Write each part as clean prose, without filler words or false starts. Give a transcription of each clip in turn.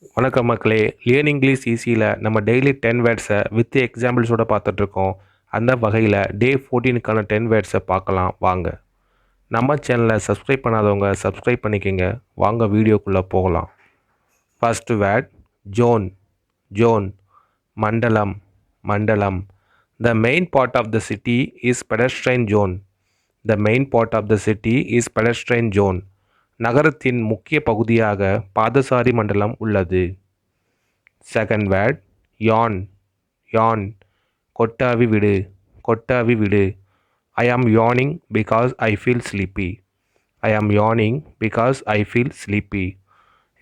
வணக்கம் மக்களே. Learn English ஈஸியில் நம்ம டெய்லி 10 வேர்ட்ஸை வித் எக்ஸாம்பிள்ஸோட பார்த்துட்ருக்கோம். அந்த வகையில் டே 14க்கான 10 வேர்ட்ஸை பார்க்கலாம் வாங்க. நம்ம சேனலை சப்ஸ்கிரைப் பண்ணாதவங்க சப்ஸ்கிரைப் பண்ணிக்கோங்க. வாங்க வீடியோக்குள்ளே போகலாம். First word zone. ஜோன் மண்டலம். மண்டலம். The main part of the city is pedestrian zone. The main part of the city is pedestrian zone. நகரத்தின் முக்கிய பகுதியாக பாதசாரி மண்டலம் உள்ளது. செகண்ட் வேர்ட் யான். யான் கொட்டாவி விடு. கொட்டாவி விடு. ஐ ஆம் யானிங் பிகாஸ் ஐ ஃபீல் ஸ்லீப்பி. ஐ ஆம் யானிங் பிகாஸ் ஐ ஃபீல் ஸ்லீப்பி.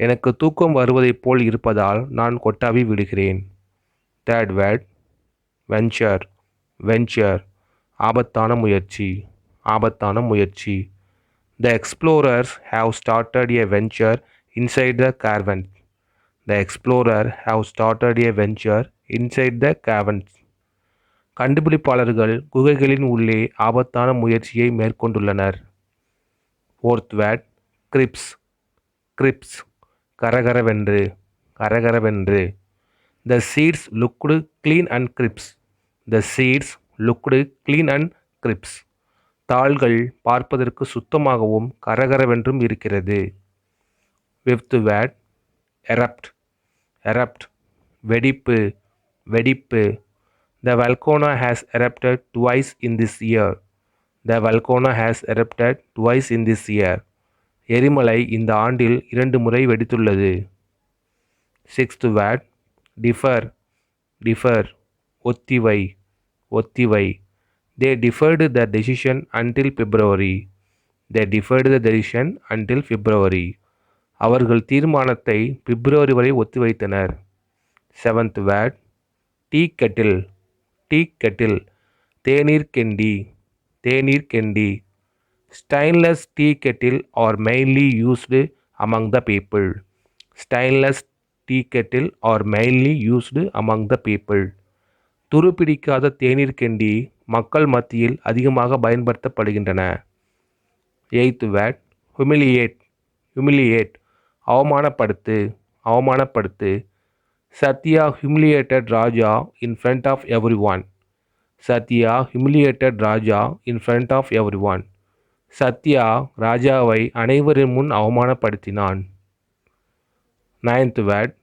எனக்கு தூக்கம் வருவதைப் போல் இருப்பதால் நான் கொட்டாவி விடுகிறேன். Third word venture. வெஞ்சர் ஆபத்தான முயற்சி. ஆபத்தான முயற்சி. The explorers have started a venture inside the cavern. The explorer have started a venture inside the cavern. கண்டுபிடிப்பாளர்கள் குகைகளின் உள்ளே ஆபத்தான முயற்சியை மேற்கொண்டுள்ளனர். Fourth word grips. கிரிப்ஸ் கரகரவென்று. கரகரவென்று. The seeds looked clean and crisp. The seeds looked clean and crisp. தாள்கள் பார்ப்பதற்கு சுத்தமாகவும் கரகரவென்றும் இருக்கிறது. Fifth word erupt. எரப்ட் வெடிப்பு. வெடிப்பு. The volcano has erupted twice in this year. The volcano has erupted twice in this year. எரிமலை இந்த ஆண்டில் 2 முறை வெடித்துள்ளது. Sixth word defer. டிஃபர் ஒத்திவை. ஒத்திவை. They deferred the decision until February. They deferred the decision until February. அவர்கள் தீர்மானத்தை பிப்ரவரி வரை ஒத்திவைத்தனர். Seventh word tea kettle. Tea kettle தேநீர் கெண்டி. தேநீர் கெண்டி. Stainless tea kettle are mainly used among the people. Stainless tea kettle are mainly used among the people. துருப்பிடிக்காத தேநீர் கெண்டி மக்கள் மத்தியில் அதிகமாக பயன்படுத்தப்படுகின்றன. Eighth word humiliate. ஹியூமிலியேட் அவமானப்படுத்து. அவமானப்படுத்து. Sathya humiliated Raja in front of everyone. Sathya humiliated Raja in front of everyone. சத்யா ராஜாவை அனைவரின் முன் அவமானப்படுத்தினான். Ninth word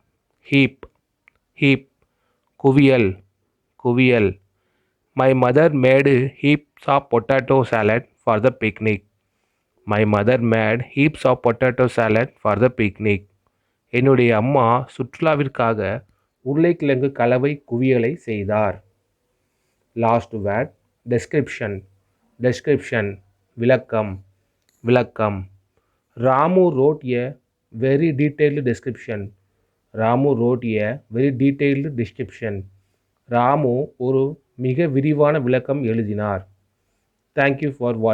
heap. ஹீப் குவியல். குவியல். My mother made heaps of potato salad for the picnic. My mother made heaps of potato salad for the picnic. என்னுடைய அம்மா சுற்றுலாவிற்காக உருளைக்கிழங்கு கலவை குவியலை செய்தார். Last word description. டெஸ்கிரிப்ஷன் விளக்கம். விளக்கம். Ramu wrote a very detailed description. Ramu wrote a very detailed description. Ramu ஒரு மிக விரிவான விளக்கம் எழுதினார். தேங்க்யூ ஃபார் வாட்சிங்.